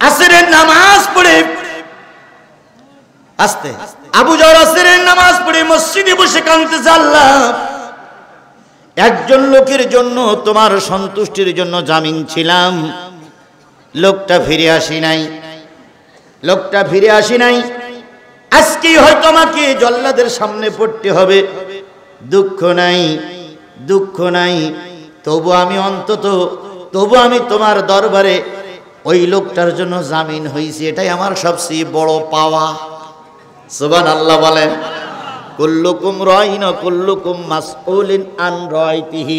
আসরের নামাজ পড়ে আসতে, আবু যর আসরের নামাজ পড়ে মসজিদে বসে কাঁদতেছে, আল্লাহ, একজন লোকের জন্য, তোমার সন্তুষ্টির জন্য জামিন ছিলাম, লোকটা ফিরে আসি নাই, লোকটা ফিরে আসি নাই। আজকেই হয়তো আমাকে জল্লাদের সামনে পড়তে হবে। দুঃখ নাই, দুঃখ নাই, তবু আমি অন্তত, তবু আমি তোমার দরবারে ওই লোকটার জন্য জামিন হইছি, এটাই আমার সবচেয়ে বড় পাওয়া। সুবহানাল্লাহ বলেন। কুল্লুকুম রাইন কুল্লুকুম মাসউলিন আন রাইতিহি,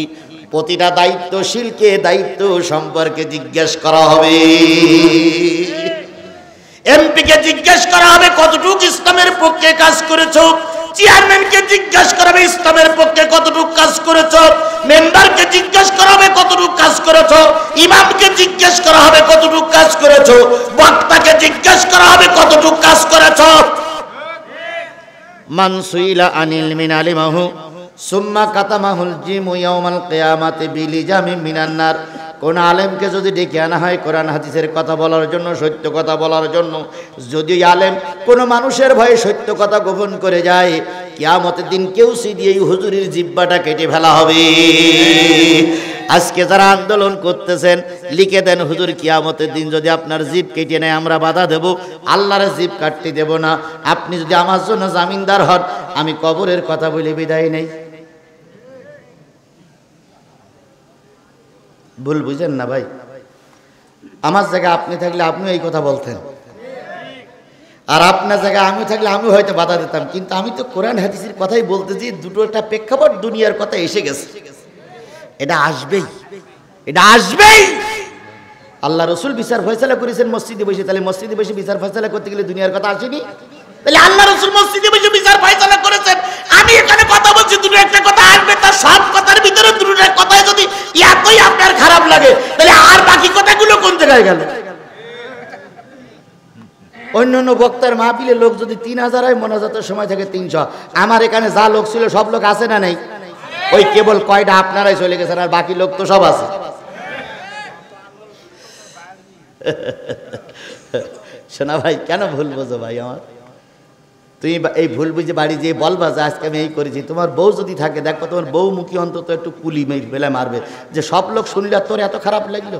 প্রতিটা দায়িত্বশীলকে দায়িত্ব সম্পর্কে জিজ্ঞেস করা হবে। এমপিকে জিজ্ঞেস করা হবে কতটুকু ইসলামের পক্ষে কাজ করেছো, চেয়ারম্যানকে জিজ্ঞেস করা হবে ইসলামের পক্ষে কতটুকু কাজ করেছো, মেম্বারকে জিজ্ঞেস করা হবে কতটুকু কাজ করেছো, ইমামকে জিজ্ঞেস করা হবে কতটুকু কাজ করেছো, বক্তাকে জিজ্ঞেস করা হবে কতটুকু কাজ করেছো। মান সুইলা আনিল মিন আলিমাহু সুম্মা কাতামাহুল জিমু ইয়াউমাল কিয়ামাতি বিলিজামি মিনান নার। কোন আলেমকে যদি ডেকে আনা হয় কোরআন হাদিসের কথা বলার জন্য, সত্য কথা বলার জন্য, যদি আলেম কোনো মানুষের ভয়ে সত্য কথা গোপন করে যায়, কিয়ামতের দিন কেউসি দিয়ে হুজুরের জিহ্বাটা কেটে ফেলা হবে। আজকে যারা আন্দোলন করতেছেন লিখে দেন, হুজুর কিয়ামতের দিন যদি আপনার জিভ কেটে নেয় আমরা বাধা দেব, আল্লাহর জিভ কাটতে দেব না। আপনি যদি আমার জন্য জামিনদার হন, আমি কবরের কথা বলে বিদায় নেই। ভুল বুঝেন না ভাই, আমার জায়গায় আপনি থাকলে আপনিও এই কথা বলতেন, আর আপনার জায়গায় আমি থাকলে আমিও হয়তো বাধা দিতাম। কিন্তু আমি তো কোরআন হাদিসের কথাই বলতেছি, দুটো একটা প্রেক্ষাপট দুনিয়ার কথা এসে গেছে, এটা আসবেই, এটা আসবেই। আল্লাহ রসুল বিচার ফয়সালা করেছেন মসজিদে বসে, তাহলে মসজিদে বসে বিচার ফয়সালা করতে গেলে দুনিয়ার কথা আসেনি? তাহলে আল্লাহ রসুল মসজিদে বসে বিচার ফয়সালা করেছেন, আমি এখানে কথা বলছি, দুটো একটা কথা আসবে, তার সব কথার ভিতরে দুটো কথায় যদি এতই আপনার খারাপ লাগে, তাহলে আর বাকি কথাগুলো কোন জায়গায় গেল? অন্যান্য বক্তার মাহফিলে লোক যদি 3000 হয়, মোনাজাতের সময় থাকে 300। আমার এখানে যা লোক ছিল সব লোক আছে না নেই? ওই কেবল কয়টা আপনারাই চলে গেছেন, আর বাকি লোক তো সব আছে। শোনা ভাই, কেন ভুল বোঝো ভাই আমার? তুমি এই ভুল বুঝে বাড়ি যেয়ে বলবা যে আজকে আমি এই করেছি। তোমার বউ যদি থাকে, দেখো তোমার বউ মুখী অন্তত একটু কুলি বেলা মারবে, যে সব লোক শুনলে তোর এত খারাপ লাগলো।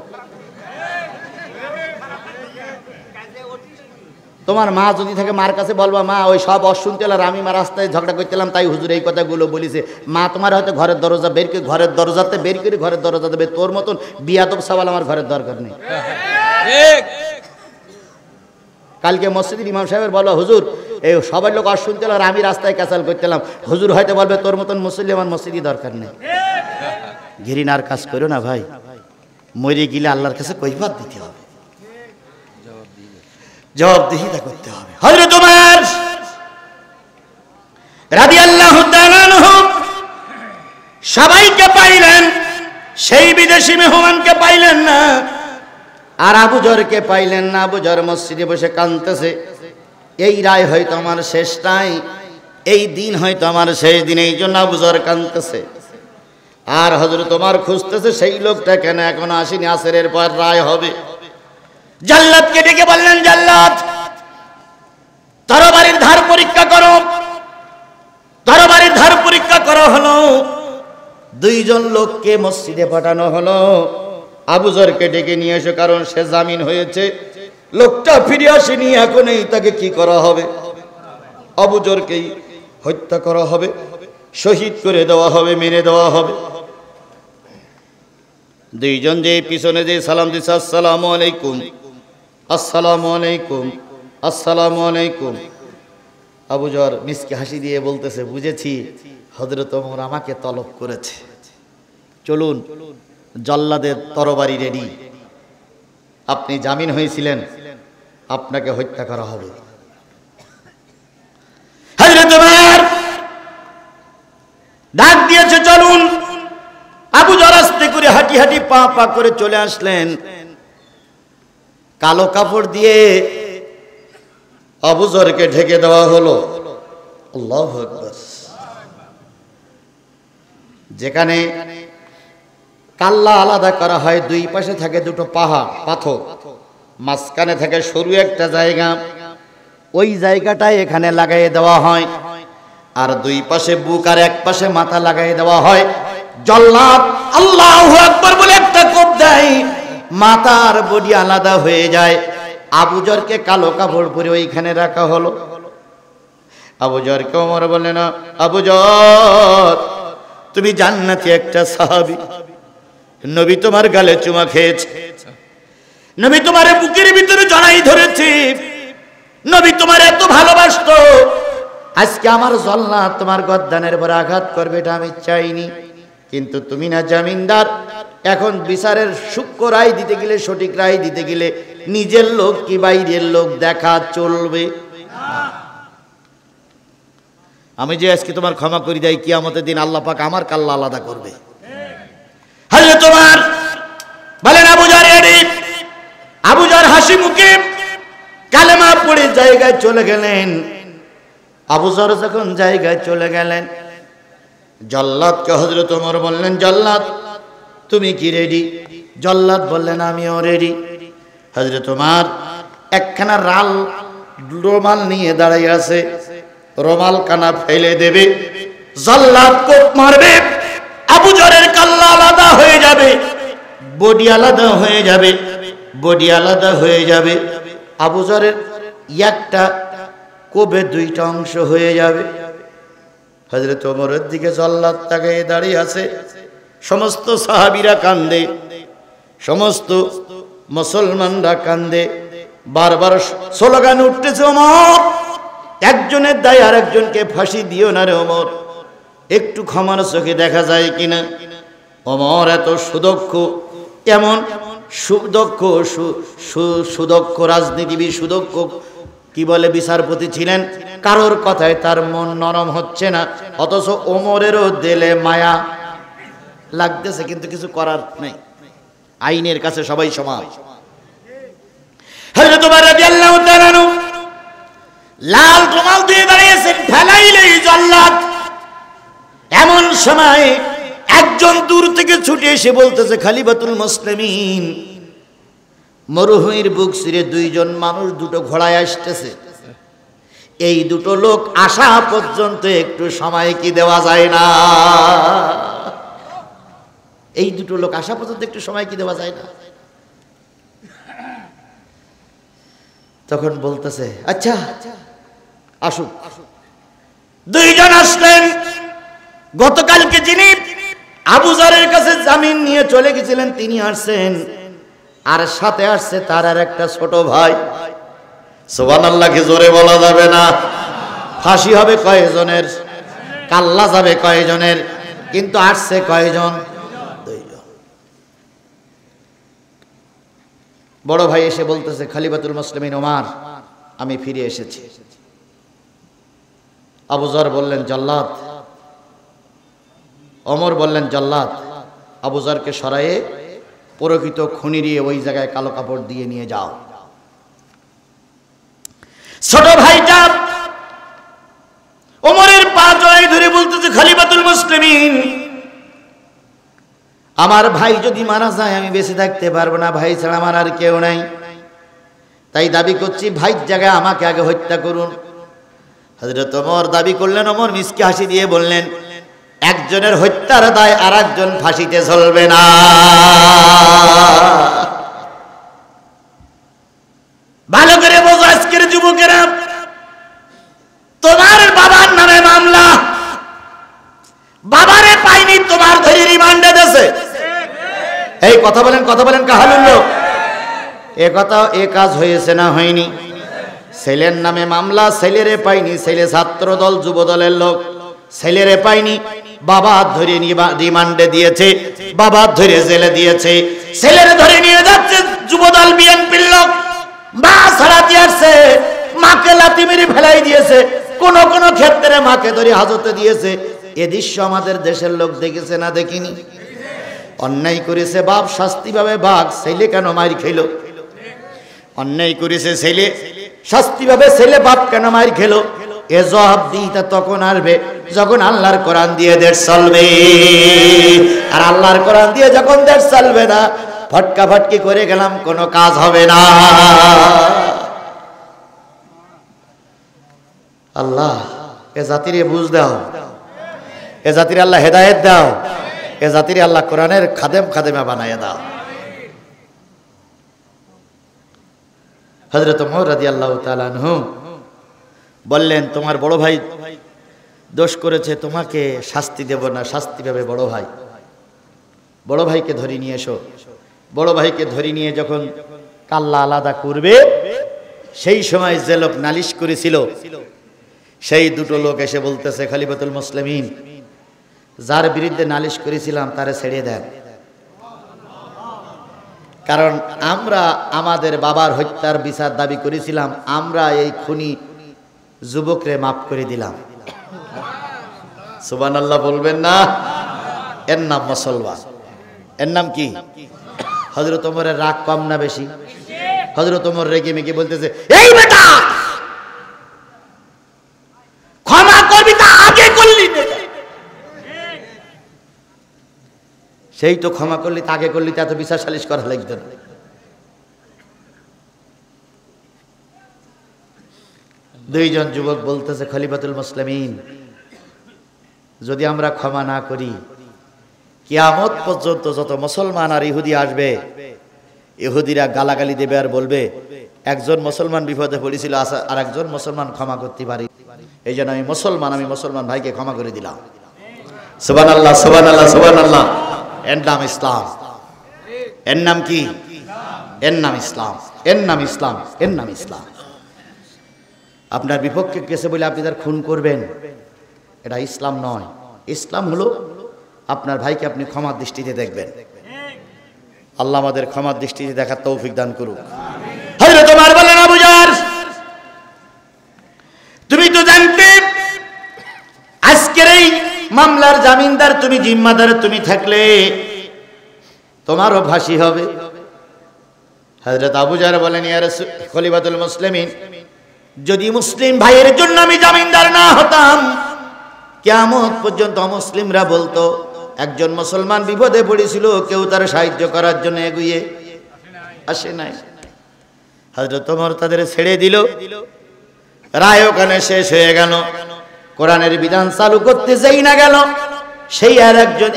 তোমার মা যদি থাকে, মার কাছে বলবা, মা ওই সব অশুনতেল আর আমি মা রাস্তায় ঝগড়া করতেলাম, তাই হুজুর এই কথাগুলো বলিছে। মা তোমার হয়তো ঘরের দরজা বের করে, ঘরের দরজাতে বের করে ঘরের দরজা দেবে। তোর মতন বিয়াদব সওয়াল আমার ঘরের দরকার নেই। কালকে মসজিদের ইমাম সাহেবের বলো, হুজুর এই সবাই লোক অশুনতেল আর আমি রাস্তায় ক্যাচাল করতেলাম। হুজুর হয়তো বলবে, তোর মতন মুসল্লি আমার মসজিদই দরকার নেই। ঘৃণার কাজ করো না ভাই, মরে গেলে আল্লাহর কাছে কৈফিয়ত দিতে হবে, জবাবদিহিতা করতে হবে। হযরত ওমর রাদিয়াল্লাহু তাআলা আনহু সবাইকে পাইলেন, সেই বিদেশি মেহমানকে পাইলেন না, আর আবু যরকে পাইলেন না। আবু যর মসজিদে বসে কাঁদতেছে, এই রায় হয়তো আমার শেষ রায়, এই দিন হয়তো আমার শেষ দিন, এই জন্য আবু যর কাঁদতেছে। আর হযরত ওমর খুঁজতেছে সেই লোকটা কেন এখনো আসেনি, আসরের পর রায় হবে। জাল্লাদকে ডেকে বললেন, জাল্লাদ তরবারির ধার পরীক্ষা করো। তরবারির ধার পরীক্ষা করা হলো, 2 জন লোককে মসজিদে পাঠানো হলো। আবু যরকে ডেকে নিয়ে এসো, কারণ সে জামিন হয়েছে, লোকটা ফিরে আসেনি, এখন এই তাকে কি করা হবে? আবু যরকেই হত্যা করা হবে, শহীদ করে দেওয়া হবে, মেরে দেওয়া হবে। 2 জন যে পিছনে যে সালাম দিচ্ছে, আসসালামু আলাইকুম, আসসালামু আলাইকুম, আসসালামু আলাইকুম। আবু যর মিসকে হাসি দিয়ে বলতেছে, বুঝেছি হযরত ওমর আমাকে তলব করেছে, চলুন জল্লাদের তরবারি রেডি, আপনি জামিন হয়েছিলেন, আপনাকে হত্যা করা হবে। হযরত ওমর ডাক দিয়েছে, চলুন। আবু যর আস্তে করে হাঁটি হাঁটি পা পা করে চলে আসলেন। কালো কাপড় দিয়ে আবু যরকে ঢেকে দেওয়া হলো। আল্লাহু আকবার। যেখানে কাল্লা আলাদা করা হয়, 2 পাশে থাকে 2টো পাহাড় পাথর, মাঝখানে থাকে সরু একটা জায়গা, ওই জায়গাটাই এখানে লাগাই দেওয়া হয়। আর 2 পাশে বুক আর এক পাশে মাথা লাগাই দেওয়া হয়। জল্লাদ আল্লাহু আকবার বলে একটা কোপ দেয়, মাথার বডি আলাদা হয়ে যায়। আবু যরকে কালো কাপড় পরে ওইখানে রাখা হলো। আবু যরকে ওমর বললেন, আবু যর তুমি জান্নাতি একটা সাহাবী, নবী তোমার গালে চুমা খেয়েছে, নবী তোমার বুকের ভিতরে জড়াই ধরেছে, নবী তোমার এত ভালোবাসতো, আজকে আমার জল্লাদ তোমার গর্দানের উপর আঘাত করবে, এটা আমি চাইনি। কিন্তু তুমি না জামিনদার। এখন বিচারের সূক্ষ্ম রায় দিতে গেলে, সঠিক রায় দিতে গেলে নিজের লোক কি বাইরের লোক দেখা চলবে। আমি যে আজকে তোমার ক্ষমা করে দেয়, কিয়ামতের দিন আল্লাহ পাক আমার কাল্লা আলাদা করবে। হযরত তোমার বলেন Abu Zar ready. Abu Zar হাসি মুখে কালেমা পড়ে জায়গায় চলে গেলেন। আবু জার যখন জায়গায় চলে গেলেন, জল্লাদকে হযরত ওমর বললেন, জল্লাদ তুমি কি রেডি? জল্লাদ বললেন আমিও রেডি। হযরত ওমর একখানা রুমাল নিয়ে দাঁড়িয়ে আছে, রুমাল কানা ফেলে দেবে, জল্লাদ কোপ মারবে, আবু জারের কাল্লা আলাদা হয়ে যাবে, বডি আলাদা হয়ে যাবে, বডি আলাদা হয়ে যাবে। আবু জারের একটা কোবে দুইটা অংশ হয়ে যাবে। হযরত ওমরের দিকে জল্লাদ তাকিয়ে দাঁড়িয়ে আছে। সমস্ত সাহাবীরা কান্দে, সমস্ত মুসলমানরা কান্দে। বারবার স্লোগান উঠতেছে, ওমর একজনের দায় আর একজনকে ফাঁসি দিও না রে ওমর, একটু ক্ষমার চোখে দেখা যায় কিনা। ওমর এত সুদক্ষ, এমন সুদক্ষ সুদক্ষ রাজনীতিবিদ, সুদক্ষ কি বলে বিচারপতি ছিলেন, কারোর কথায় তার মন নরম হচ্ছে না। অথচ ওমরেরও দিলে মায়া লাগতেছে, কিন্তু কিছু করার নেই, আইনের কাছে সবাই সমান। হযরত ওমর রাদিয়াল্লাহু তাআলা আনহু লাল রুমাল দিয়ে দাঁড়িয়েছেন, ফেলাইলেই জল্লাদ। এমন সময় একজন দূর থেকে ছুটে এসে বলতেছে, খলিফাতুল মুসলিমিন, মরুভূমির বুক ছিঁড়ে দুইজন মানুষ দুটো ঘোড়ায় আসতেছে, এই দুটো লোক আসা পর্যন্ত একটু সময় কি দেওয়া যায় না? এই দুটো লোক আসা পর্যন্ত একটু সময় কি দেওয়া যায় না? তখন বলতেছে, আচ্ছা আসুক। দুইজন আসলেন। গতকালকে যিনি আবু জারের কাছে জামিন নিয়ে চলে গেছিলেন তিনি আসছেন, আর সাথে আসছে তার আর একটা ছোট ভাই। সুবহানাল্লাহ কি জোরে বলা যাবে না? ফাঁসি হবে কয়জনের, কাল্লা যাবে কয়জনের, কিন্তু আসছে কয়জন? দুইজন। বড় ভাই এসে বলতেছে, খলিফাতুল মুসলিমিন ওমর, আমি ফিরে এসেছি। আবু জার বললেন, জল্লাদ। ওমর বললেন, জল্লাদ আবু জারকে সরায়ে প্রকৃত খুনি দিয়ে ওই জায়গায় কালো কাপড় দিয়ে নিয়ে যাও। ছোট ভাইটা ওমরের পা জড়াই ধরে বলতেছে, খলিফাতুল মুসলিমিন, আমার ভাই যদি মারা যায় আমি বেঁচে থাকতে পারবো না, ভাই ছাড়া আমার আর কেউ নাই, তাই দাবি করছি ভাইয়ের জায়গায় আমাকে আগে হত্যা করুন। হযরত ওমর দাবি করলেন। ওমর মিসকে হাসি দিয়ে বললেন, একজনের হত্যার দায় আর একজন ফাঁসিতে চলবে না। ভালো করে বোঝো আজকের যুবকেরা, তোমার বাবার নামে মামলা, বাবারে পাইনি, তোমার ধরে রিমান্ডে দেশে। এই কথা বলেন, কথা বলেন, কাহালুল লোক এ কথা, এ কাজ হয়েছে না হয়নি? ছেলের নামে মামলা, ছেলেরে পাইনি, ছেলে ছাত্র দল যুব দলের লোক, ছেলেরে পাইনি, বাবা ধরে রিমান্ডে দিয়েছে, বাবা ধরে জেলে দিয়েছে, ছেলেরে ধরে নিয়ে যাচ্ছে যুবদল বিএনপির লোক, মা ছাড়াতে আসছে, মাকে লাথি মেরে ফেলাই দিয়েছে, কোন কোন ক্ষেত্রে মাকে ধরে হাজতে দিয়েছে। এ দৃশ্য আমাদের দেশের লোক দেখেছে না দেখিনি? অন্যায় করেছে বাপ, শাস্তি পাবে বাপ, ছেলে কেন মার খেলো? অন্যায় করেছে ছেলে, শাস্তি পাবে ছেলে, বাপ কেন মার খেলো? এ জবাব দিতে তখন আসবে যখন আল্লাহর কোরআন দিয়ে দেশ চলবে। আর আল্লাহর কোরআন দিয়ে যখন দেশ চলবে না, ফটকা ফটকি করে গেলাম, কোনো কাজ হবে না। আল্লাহ এ জাতির বুঝ দাও, এ জাতির আল্লাহ হেদায়েত দাও, এ জাতির আল্লাহ কোরআনের খাদেম খাদেমা বানায় দাও। হযরত ওমর রাদিয়াল্লাহু তাআলা আনহু বললেন, তোমার বড় ভাই দোষ করেছে, তোমাকে শাস্তি দেব না, শাস্তি পাবে বড় ভাই। বড় ভাইকে ধরে নিয়ে এসো। বড় ভাইকে ধরে নিয়ে যখন কাল্লা আলাদা করবে, সেই সময় যে লোক নালিশ করেছিল সেই দুটো লোক এসে বলতেছে, খলিফাতুল মুসলিমিন, যার বিরুদ্ধে নালিশ করেছিলাম তারে ছেড়ে দেন, কারণ আমরা আমাদের বাবার হত্যার বিচার দাবি করেছিলাম, আমরা এই খুনি যুবকরে মাফ করে দিলাম। সুবহানাল্লাহ বলবেন না? এর নাম মুসলমান। এর নাম কি? হযরত ওমরের রাগ কম না বেশি? হযরত ওমর রেগে মেগে বলতেছে, এই বেটা ক্ষমা করবি তা আগে করলি না, সেই তো ক্ষমা করলি তা আগে করলি, তা তো বিচার সালিশ করা লাগতো না। দুইজন যুবক বলতেছে, খলিফাতুল মুসলিমিন, যদি আমরা ক্ষমা না করি, কিয়ামত পর্যন্ত যত মুসলমান আর ইহুদি আসবে, ইহুদিরা গালাগালি দেবে আর বলবে একজন মুসলমান বিপদে পড়েছিল আর একজন মুসলমান ক্ষমা করতে পারি, এই জন্য আমি মুসলমান ভাইকে ক্ষমা করে দিলাম। সুবহানাল্লাহ, সুবহানাল্লাহ, সুবহানাল্লাহ। এর নাম ইসলাম। এর নাম কি? এর নাম ইসলাম। এর নাম ইসলাম। এর নাম ইসলাম। আপনার বিপক্ষে কেসে বলে আপনি তার খুন করবেন, এটা ইসলাম নয়। ইসলাম হলো আপনার ভাইকে আপনি ক্ষমার দৃষ্টিতে দেখবেন। আল্লাহ আমাদের ক্ষমার দৃষ্টিতে দেখার তৌফিক দান করুক। হযরত ওমর বলেন, আবু জার, তুমি তো জানতে আজকের এই মামলার জামিনদার তুমি, জিম্মাদার তুমি থাকলে তোমারও ফাঁসি হবে। হযরত আবু জার বলেন, ইয়া রাসূল খলিফাতুল মুসলিমিন, যদি মুসলিম ভাইয়ের জন্য আমি জামিনদার না হতাম, কিয়ামত পর্যন্ত মুসলিমরা বলতো একজন মুসলমান বিপদে পড়েছিল, কেউ তার সাহায্য করার জন্য এগিয়ে আসে নাই। হযরত ওমর তাদের ছেড়ে দিল, রায় ওখানে শেষ হয়ে গেল। কোরআনের বিধান চালু করতে যেই না গেল, সেই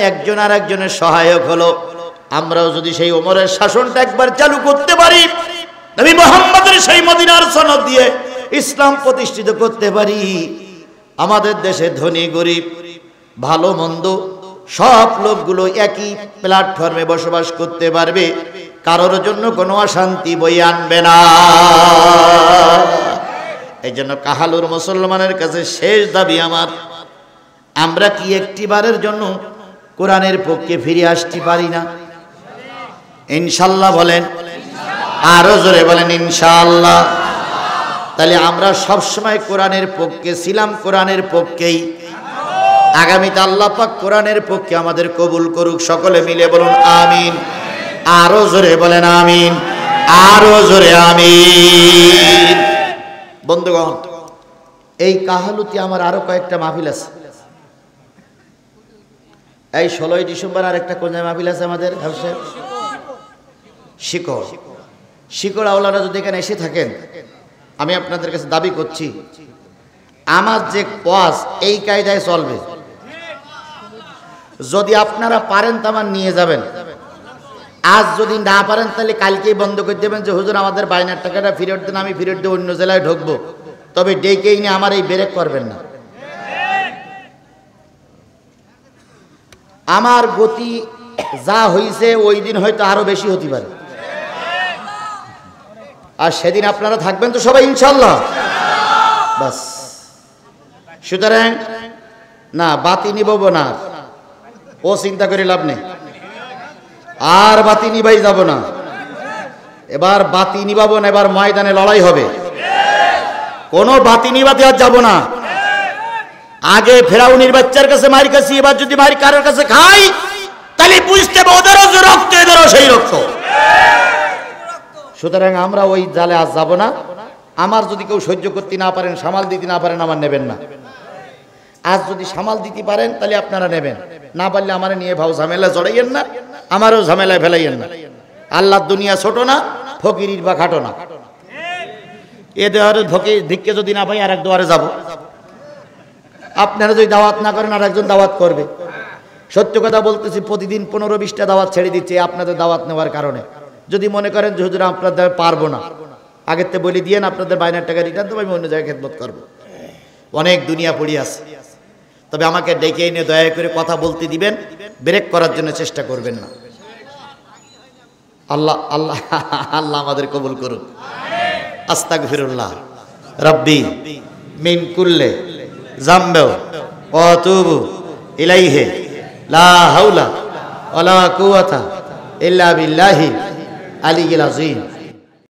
একজন আর একজনের সহায়ক হলো। আমরাও যদি সেই ওমরের শাসনটা একবার চালু করতে পারি, নবী মুহাম্মদের সেই মদিনার সনদ দিয়ে ইসলাম প্রতিষ্ঠিত করতে পারি, আমাদের দেশে ধনী গরিব ভালো মন্দ সব লোকগুলো একই প্ল্যাটফর্মে বসবাস করতে পারবে, কারোর জন্য কোনো অশান্তি বই আনবে না। এই জন্য কাহালুর মুসলমানের কাছে শেষ দাবি আমার, আমরা কি একটি বারের জন্য কোরআনের পক্ষে ফিরে আসতে পারি না? ইনশাআল্লাহ বলেন, আরো জোরে বলেন ইনশাআল্লাহ। তাহলে আমরা সবসময় কোরআনের পক্ষে ছিলাম, কোরআনের পক্ষেই আগামীতে আল্লাহ পাক কোরআনের পক্ষে আমাদের কবুল করুক। সকলে মিলে বলুন আমিন। আরো জোরে বলেন আমিন, আরো জোরে আমিন। বন্ধুগণ, এই কাহালুতে আমার আরো কয়েকটা মাহফিল আছে। এই 16ই ডিসেম্বর আর একটা কোন মাহফিল আছে আমাদের শিকড় আওলারা যদি এখানে এসে থাকেন, আমি আপনাদের কাছে দাবি করছি, আমার যে ওয়াজ এই কায়দায় চলবে। যদি আপনারা পারেন তো আমার নিয়ে যাবেন, আজ যদি না পারেন তাহলে কালকেই বন্ধ করে দেবেন যে হুজুর আমাদের বাইনার টাকাটা ফেরত দেন, আমি ফেরত দিয়ে অন্য জেলায় ঢুকবো। তবে ডেকেই নিয়ে আমার এই ব্রেক করবেন না। আমার গতি যা হয়েছে ওই দিন হয়তো আরো বেশি হতে পারে, আর সেদিন আপনারা থাকবেন তো সবাই ইনশাল্লাহ। বাস, সুতরাং না বাতি নিবো না, ও চিন্তা করে লাভ নেই। আর বাতি নিবাই যাব না, এবার বাতি নিবাবো না, এবার ময়দানে লড়াই হবে। কোনো বাতি নিবাতে আর যাব না। আগে ফেরাউনির বাচ্চার কাছে মারি খাচ্ছি, এবার যদি মারি কারোর কাছে খাই তাহলে বুঝতে হবে ওদেরও যে রক্ত এদেরও সেই রক্ত। সুতরাং আমরা ওই জালে আজ যাব না। আমার যদি কেউ সহ্য করতে না পারেন, সামাল দিতে না পারেন, আমার নেবেন না। আজ যদি সামাল দিতে পারেন তাহলে আপনারা নেবেন, না পারলে আমার নিয়ে ভাও ঝামেলা জড়াইয়েন না, আমারও ঝামেলায় ফেলাইয়েন না। আল্লাহর দুনিয়া ছোট না, ফকিরির বা খাটো না। এ দেওয়ারে ধিককে যদি না পাই আর এক দুয়ারে যাব। আপনারা যদি দাওয়াত না করেন আর একজন দাওয়াত করবে। সত্য কথা বলতেছি, প্রতিদিন 15-20টা দাওয়াত ছেড়ে দিচ্ছে আপনাদের দাওয়াত নেওয়ার কারণে। যদি মনে করেন যে হুজুর আপনাদের পারবো না, আগের থেকে বলে দিয়েন আপনাদের বাইনার টাকা রিটার্ন দেবো, আমি অন্য জায়গায় খেদমত করবো। অনেক দুনিয়া পড়ে আছে। তবে আমাকে ডেকে এনে দয়া করে কথা বলতে দিবেন, ব্রেক করার জন্য চেষ্টা করবেন না। আল্লাহ আল্লাহ আল্লাহ আমাদের কবুল করুন। আস্তাগফিরুল্লাহ রাব্বি মিন কুল্লি যামবি ওয়া আতুবু ইলাইহি লা হাওলা ওয়ালা কুওয়াতা ইল্লা বিল্লাহি আলিয়্যিল আযীম।